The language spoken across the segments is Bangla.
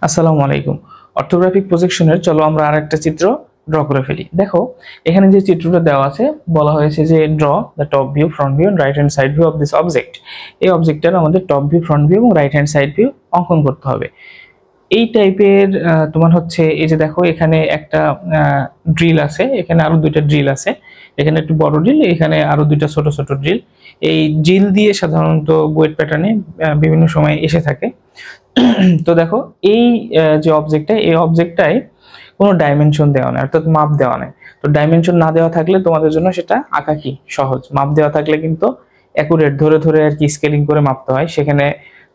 আসসালামু আলাইকুম। অর্থোগ্রাফিক প্রজেকশনের চলো আমরা আরেকটা চিত্র ড্র করে ফেলি। দেখো এখানে যে চিত্রটা দেওয়া আছে বলা হয়েছে যে draw the top view, front view and right hand side view of this object. এই অবজেক্টটার আমাদের টপ ভিউ, ফ্রন্ট ভিউ এবং রাইট হ্যান্ড সাইড ভিউ অঙ্কন করতে হবে। এই টাইপের তোমার হচ্ছে এই যে দেখো এখানে একটা ড্রিল আছে, এখানে আরো দুইটা ড্রিল আছে, এখানে একটু বড় ড্রিল, এখানে আরো দুইটা ছোট ছোট ড্রিল। এই ড্রিল দিয়ে সাধারণত বুয়েট প্যাটার্নে বিভিন্ন সময় এসে থাকে। তো দেখো এই যে অবজেক্টটা, এই অবজেক্টটায় কোনো ডাইমেনশন দেওয়া নেই, অর্থাৎ মাপ দেওয়া নেই। তো ডাইমেনশন না দেওয়া থাকলে তোমাদের জন্য সেটা আঁকা কি সহজ, মাপ দেওয়া থাকলে কিন্তু অ্যাকুরেট ধরে ধরে আর কি স্কেলিং করে মাপতে হয়, সেখানে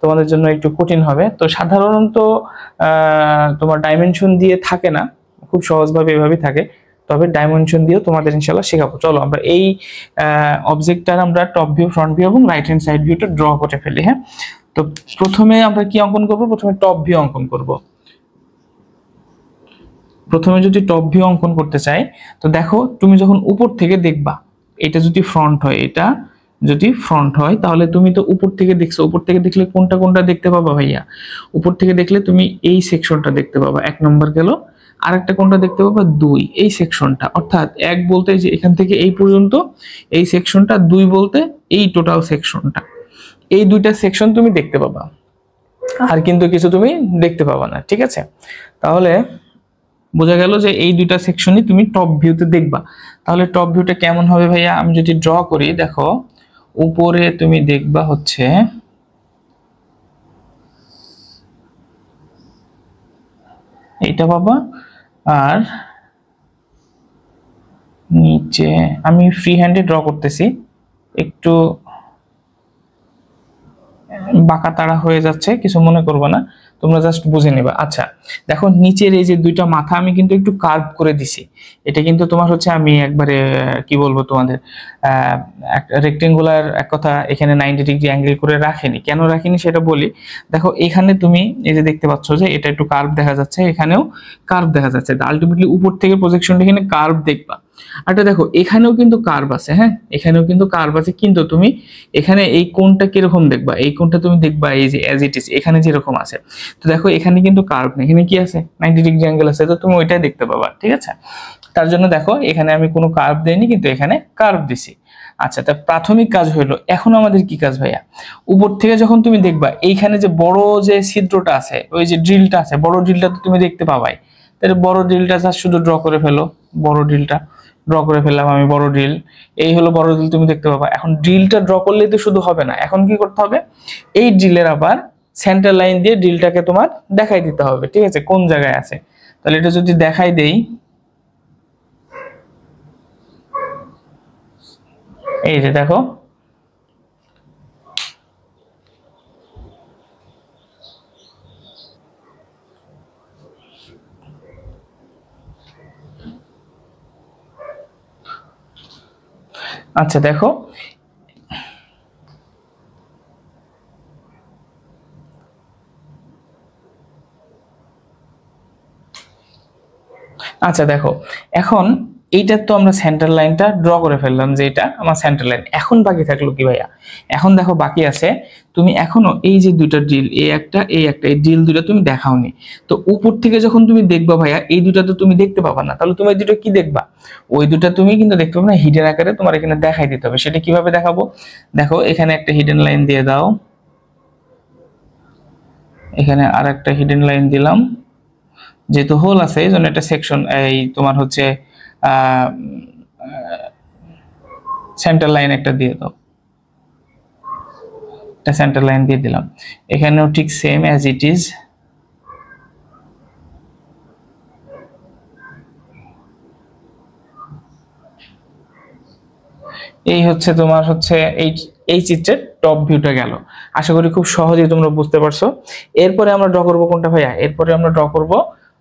তোমাদের জন্য একটু কঠিন হবে। তো সাধারণত তোমার ডাইমেনশন দিয়ে থাকে না, খুব সহজভাবে এভাবেই থাকে। তবে ডাইমেনশন দিয়েও তোমাদের ইনশাল্লাহ শেখাবো। চলো আমরা এই অবজেক্টটার আমরা টপ ভিউ, ফ্রন্ট ভিউ এবং রাইট হ্যান্ড সাইড ভিউটা ড্র করে ফেলি। হ্যাঁ, তো প্রথমে আমরা কি অঙ্কন করব? প্রথমে টপ ভিউ অঙ্কন করব। প্রথমে যদি টপ ভিউ অঙ্কন করতে চাই, তো দেখো তুমি যখন উপর থেকে দেখবা, এটা যদি ফ্রন্ট হয়, এটা যদি ফ্রন্ট হয় তাহলে তুমি তো উপর থেকে দেখছো, উপর থেকে দেখলে কোনটা কোনটা দেখতে পাবা ভাইয়া? উপর থেকে দেখলে তুমি এই সেকশনটা দেখতে পাবা, 1 নম্বর গেল। আরেকটা কোনটা দেখতে পাবা? 2, এই সেকশনটা। অর্থাৎ 1 বলতে যে এখান থেকে এই পর্যন্ত এই সেকশনটা, 2 বলতে এই টোটাল সেকশনটা। এই দুইটা সেকশন তুমি দেখতে পাবা, আর কিন্তু কিছু তুমি দেখতে পাবা না। ঠিক আছে, তাহলে বোঝা গেল যে এই দুইটা সেকশনই তুমি টপ ভিউতে দেখবা। তাহলে টপ ভিউটা কেমন হবে ভাইয়া? আমি যদি ড্র করি, দেখো উপরে তুমি দেখবা হচ্ছে এইটা পাবা, আর নিচে আমি ফ্রি হ্যান্ডে ড্র করতেছি, একটু বাঁকা তাড়া হয়ে যাচ্ছে, কিছু মনে করবো না, তোমরা জাস্ট বুঝে নেবা। আচ্ছা দেখো নিচের এই যে দুইটা মাথা আমি কিন্তু একটু কার্ভ করে দিছি। এটা কিন্তু তোমার হচ্ছে আমি একবারে কি বলবো তোমাদের রেক্টেঙ্গুলার এক কথা এখানে 90 ডিগ্রি অ্যাঙ্গেল করে রাখিনি। কেন রাখিনি সেটা বলি। দেখো এখানে তুমি এই যে দেখতে পাচ্ছ যে এটা একটু কার্ভ দেখা যাচ্ছে, এখানেও কার্ভ দেখা যাচ্ছে। আলটিমেটলি উপর থেকে প্রজেকশনটা এখানে কার্ভ দেখবা। আচ্ছা দেখো এখানেও কিন্তু কার্ভ আছে, হ্যাঁ এখানেও কিন্তু কার্ভ আছে, কিন্তু তুমি এখানে এই কোণটা কিরকম দেখবা? এই কোণটা তুমি দেখবা এই যে অ্যাজ ইট ইজ এখানে যেরকম আছে। তো দেখো এখানে কিন্তু কার্ভ নেই, এখানে কি আছে? 90 ডিগ্রি অ্যাঙ্গেল আছে, তো তুমি ওইটাই দেখতে পাবা। ঠিক আছে, তার জন্য দেখো এখানে আমি কোনো কার্ভ দেইনি, কিন্তু এখানে কার্ভ দিছি। আচ্ছা, তা প্রাথমিক কাজ হলো, এখন আমাদের কি কাজ ভাইয়া? উপর থেকে যখন তুমি দেখবা এইখানে যে বড় যে ছিদ্রটা আছে, ওই যে ড্রিলটা আছে, বড় ড্রিলটা তো তুমি দেখতে পাবাই। তাহলে বড় ড্রিলটা জাস্ট শুধু ড্র করে ফেলো, বড় ড্রিলটা ড্র করে ফেললাম আমি, বড় ড্রিল। এই হলো বড় ড্রিল, তুমি দেখতে পাবা। এখন ড্রিলটা ড্র করলেই তো শুধু হবে না, এখন কি করতে হবে? এই ড্রিলের আবার সেন্টার লাইন দিয়ে ড্রিলটাকে তোমার দেখাই দিতে হবে। ঠিক আছে, কোন জায়গায় আছে। তাহলে এটা যদি দেখাই দেই, এই যে দেখো আচ্ছা দেখো আচ্ছা দেখো এখন এইটার তো আমরা সেন্টার লাইনটা ড্র করে ফেললাম, যে এটা আমার সেন্টার লাইন। এখন বাকি থাকলো কি ভাইয়া? এখন দেখো বাকি আছে, তুমি এখনো এই যে দুইটা ড্রিল, এই একটা এই একটা, এই ড্রিল দুইটা তুমি দেখাওনি। তো উপর থেকে যখন তুমি দেখবা ভাইয়া, এই দুটা তো তুমি দেখতে পাবা না, তাহলে তুমি এই দুটো কি দেখবা? ওই দুটা তুমি কিন্তু দেখতে পাবে না, হিডেন আকারে তোমার এখানে দেখাই দিতে হবে। সেটা কিভাবে দেখাবো? দেখো এখানে একটা হিডেন লাইন দিয়ে দাও, এখানে আর একটা হিডেন লাইন দিলাম। যেহেতু হোল আছে এই জন্য একটা সেকশন, এই তোমার হচ্ছে সেন্টার লাইন একটা দিয়ে দাও, একটা সেন্টার লাইন দিয়ে দিলাম। এখানেও ঠিক সেম অ্যাজ ইট ইজ। এই হচ্ছে তোমার হচ্ছে এই এই চিত্রের টপ ভিউটা গেল। আশা করি খুব সহজেই তোমরা বুঝতে পারছো। এরপরে আমরা ড্র করবো কোনটা ভাইয়া? এরপরে আমরা ড্র করব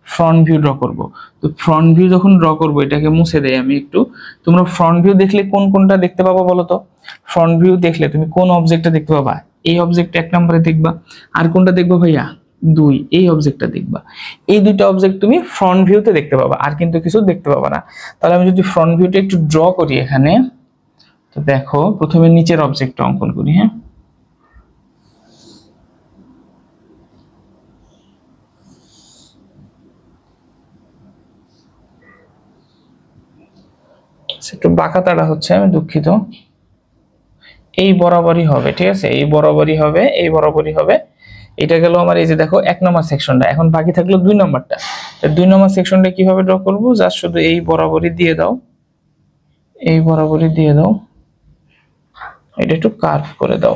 ফ্রন্ট ভিউ ড্র করব। তো ফ্রন্ট ভিউ যখন ড্র করব, এটাকে মুছে দেই আমি একটু। তোমরা ফ্রন্ট ভিউ দেখলে কোন কোনটা দেখতে পাবো বলো তো? ফ্রন্ট ভিউ দেখলে তুমি কোন অবজেক্টটা দেখতে পাবা? এই অবজেক্ট 1 নম্বরে দেখবা। আর কোনটা দেখবো ভাইয়া? 2, এই অবজেক্টটা দেখবা। এই দুইটা অবজেক্ট তুমি ফ্রন্ট ভিউতে দেখতে পাবা, আর কিন্তু কিছু দেখতে পাবা না। তাহলে আমি যদি ফ্রন্ট ভিউটা একটু ড্র করি এখানে, তো দেখো প্রথমে নিচের অবজেক্টটা অঙ্কন করি। হ্যাঁ, একটু বাঁকা তাড়া হচ্ছে, আমি দুঃখিত। এই বরাবরই হবে, ঠিক আছে, এই বরাবরই হবে, এই বরাবরই হবে। এটা গেল আমার, এই যে দেখো 1 নম্বর সেকশনটা, এখন বাকি থাকলো 2 নম্বরটা। 2 নম্বর সেকশনটা কিভাবে ড্র করব? জাস্ট শুধু এই বরাবরই দিয়ে দাও, এই বরাবরই দিয়ে দাও, এটা একটু কার্ভ করে দাও।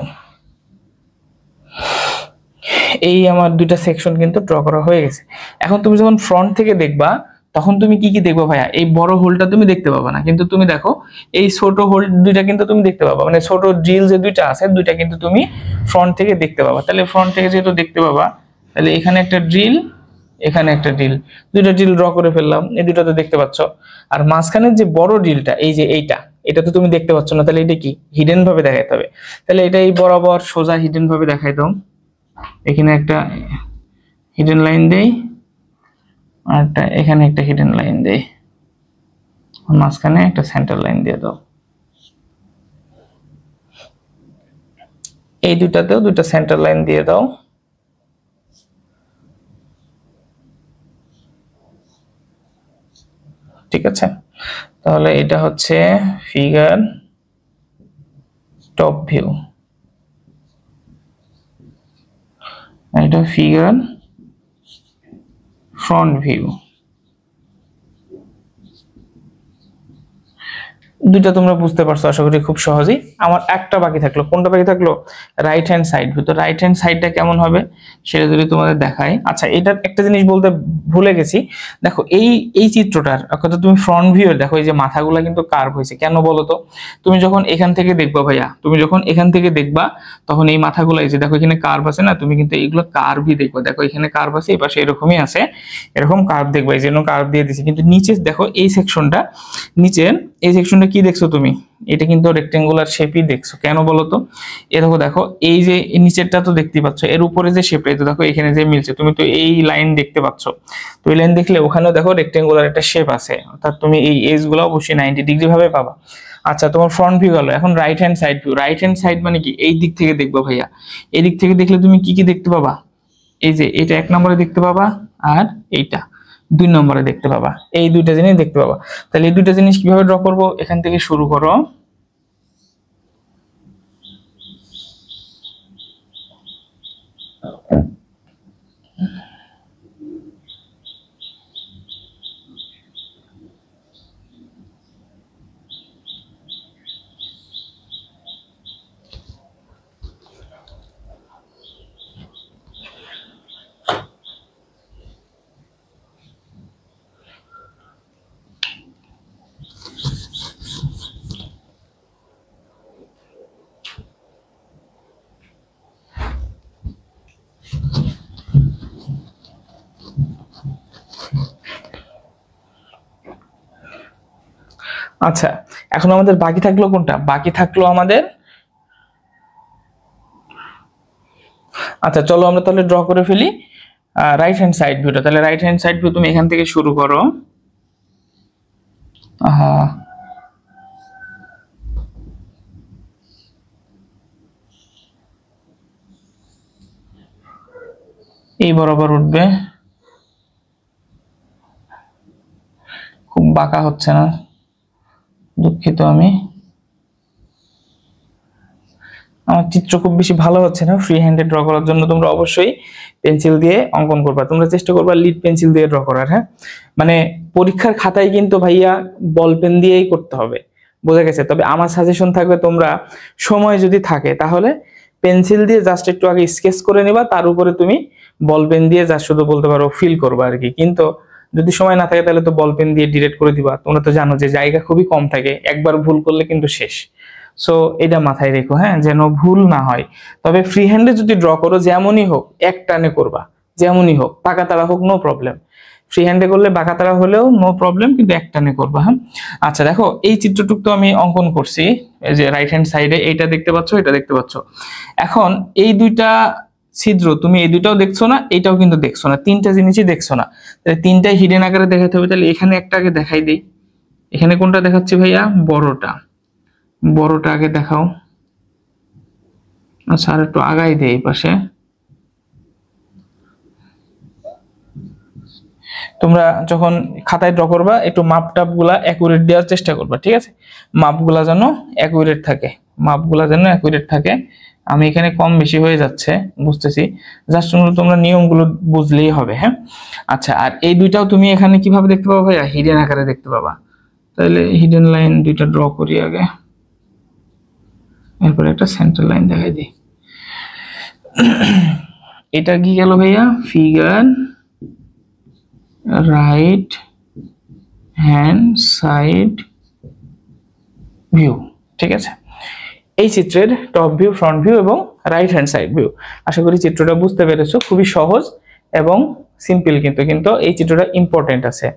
এই আমার 2টা সেকশন কিন্তু ড্র করা হয়ে গেছে। এখন তুমি যখন ফ্রন্ট থেকে দেখবা তখন তুমি কি কি দেখবা ভাইয়া? এই বড় হোলটা তুমি দেখতে পাবা না, কিন্তু তুমি দেখো এই ছোট হোল 2টা কিন্তু তুমি দেখতে পাবা, মানে ছোট ড্রিল যে 2টা আছে 2টা কিন্তু তুমি ফ্রন্ট থেকে দেখতে পাবা। তাহলে ফ্রন্ট থেকে যেহেতু দেখতে পাবা, তাহলে এখানে একটা ড্রিল, এখানে একটা ড্রিল, 2টা ড্রিল ড্র করে ফেললাম, এই 2টা তো দেখতে পাচ্ছ। আর মাঝখানের যে বড় ড্রিলটা, এই যে এইটা, এটা তো তুমি দেখতে পাচ্ছ না, তাহলে এটা কি হিডেন ভাবে দেখাইতে হবে। তাহলে এটা এই বরাবর সোজা হিডেন ভাবে দেখাই দাও। এখানে একটা হিডেন লাইন দেই, আর এখানে একটা হিডেন লাইন দেই, মাঝখানে একটা সেন্টার লাইন দিয়ে দাও। এই 2টাতেও 2টা সেন্টার লাইন দিয়ে দাও। ঠিক আছে, তাহলে এটা হচ্ছে ফিগার টপ ভিউ, এটা ফিগার ফ্রন্ট ভিউ। 2টা তোমরা বুঝতে পারছো আশা করি খুব সহজেই। আমার একটা বাকি থাকলো, কোনটা বাকি থাকলো? Right hand side view. তো রাইট হ্যান্ড সাইডটা কেমন হবে সেটা যদি তোমাদের দেখাই। আচ্ছা, এটা একটা জিনিস বলতে ভুলে গেছি, দেখো এই এই চিত্রটার কথা তুমি ফ্রন্ট ভিউ দেখো, এই যে মাথাগুলো কিন্তু কার্ভ হয়েছে, কেন বলো তো? তুমি যখন এখান থেকে দেখবা ভাইয়া, তুমি যখন এখান থেকে দেখবা তখন এই মাথাগুলো, এই যে দেখো এখানে কার্ভ আছে না, তুমি কিন্তু এইগুলো কার্ভই দেখবা। দেখো এখানে কার্ভ আছে, এই পাশে এরকমই আছে, এরকম কার্ভ দেখবা, এই জন্য কার্ভ দিয়ে দিছি। কিন্তু নিচে দেখো এই সেকশনটা, নিচের এই সেকশনটা কি দেখছো তুমি? এটা কিন্তু রেক্টেঙ্গুলার শেপই দেখছো, কেন বলো তো? এরকম দেখো, এই যে নিচেরটা তো দেখতে পাচ্ছ, এর উপরে যে শেপটা, এই তো দেখো এখানে যে মিলছে, তুমি তো এই লাইন দেখতে পাচ্ছ। তো এই লাইন দেখলে ওখানেও দেখো রেক্টেঙ্গুলার একটা শেপ আছে, অর্থাৎ তুমি এই এজ গুলো অবশ্যই 90 ডিগ্রি ভাবে পাবা। আচ্ছা, তোমার ফ্রন্ট ভিউ গেল, এখন right hand side view. Right hand side মানে কি? এই দিক থেকে দেখবা ভাইয়া, এই দিক থেকে দেখলে তুমি কি কি দেখতে পাবা? এই যে এটা 1 নম্বরে দেখতে পাবা, আর এইটা 2 নম্বরে দেখতে পাবা, এই 2টা জিনিস দেখতে পাবা। তাহলে এই 2টা জিনিস কিভাবে ড্র করব? এখান থেকে শুরু করো, আচ্ছা এখন আমাদের বাকি থাকলো কোনটা? বাকি থাকলো আমাদের, আচ্ছা চলো আমরা তাহলে ড্র করে ফেলি রাইট হ্যান্ড সাইড ভিউটা। তাহলে রাইট হ্যান্ড সাইড ভিউ তুমি এখান থেকে শুরু করো। আহা, এই বরাবর উঠবে, খুব বাঁকা হচ্ছে না, দুঃখিত। আমার চিত্র খুব বেশি ভালো হচ্ছে না, ফ্রি হ্যান্ডে ড্র করার জন্য তোমরা অবশ্যই পেন্সিল দিয়ে অঙ্কন করবা। তোমরা চেষ্টা করবা লিড পেন্সিল দিয়ে ড্র করার, হ্যাঁ? মানে পরীক্ষার খাতায় কিন্তু ভাইয়া বল পেন দিয়েই করতে হবে, বোঝা গেছে? তবে আমার সাজেশন থাকবে, তোমরা সময় যদি থাকে তাহলে পেন্সিল দিয়ে জাস্ট একটু আগে স্কেচ করে নেবা, তার উপরে তুমি বল পেন দিয়ে জাস্ট শুধু বলতে পারো ফিল করবা আর কি। কিন্তু যদি সময় না থাকে তাহলে তো বল পেন দিয়ে ডিরেক্ট করে দিবা। তোমরা তো জানো যে জায়গা খুবই কম থাকে, একবার ভুল করলে কিন্তু শেষ। সো এটা মাথায় রেখো, হ্যাঁ, যেন ভুল না হয়। তবে ফ্রি হ্যান্ডে যদি ড্র করো যেমনই হোক এক টানে করবা, যেমনই হোক, পাকা তাড়া হোক নো প্রবলেম। ফ্রি হ্যান্ডে করলে বাঁকা তাড়া হলেও নো প্রবলেম, কিন্তু এক টানে করবা, হ্যাঁ? আচ্ছা দেখো এই চিত্রটুক তো আমি অঙ্কন করছি, এই যে রাইট হ্যান্ড সাইডে এইটা দেখতে পাচ্ছ, এটা দেখতে পাচ্ছ। এখন এই 2টা ছিদ্র তুমি এই 2টাও দেখছো না, এইটাও কিন্তু দেখছো না, 3টা জিনিসই দেখছো না। তাহলে 3টাই হিডেন আকারে দেখাতে হবে। তাহলে এখানে একটা আগে দেখাই দেই। এখানে কোনটা দেখাচ্ছি ভাইয়া? বড়টা, বড়টা আগে দেখাও। আচ্ছা আর একটু আগাই দেই এই পাশে। তোমরা যখন খাতায় ড্র করবা একটু মাপটাপগুলা অ্যাকুরেট দেওয়ার চেষ্টা করবা, ঠিক আছে? মাপগুলা যেন অ্যাকুরেট থাকে, মাপগুলা যেন অ্যাকুরেট থাকে। আমি এখানে কম বেশি হয়ে যাচ্ছে বুঝতেছি, জাস্ট তোমরা নিয়মগুলো বুঝলেই হবে। হ্যাঁ, আচ্ছা, আর এই দুইটাও তুমি এখানে কিভাবে দেখতে পাবা ভাইয়া? হিডেন আকারে দেখতে পাবা। তাহলে হিডেন লাইন দুইটা ড্র করি আগে, এরপরে একটা সেন্টার লাইন দেখাই দিই। এটা কি গেল ভাইয়া? Figure right hand side view, ঠিক আছে? এই চিত্রের টপ ভিউ, ফ্রন্ট ভিউ এবং রাইট হ্যান্ড সাইড ভিউ। আশা করি চিত্রটা বুঝতে পেরেছো, খুবই সহজ এবং সিম্পল, কিন্তু এই চিত্রটা ইম্পর্টেন্ট আছে।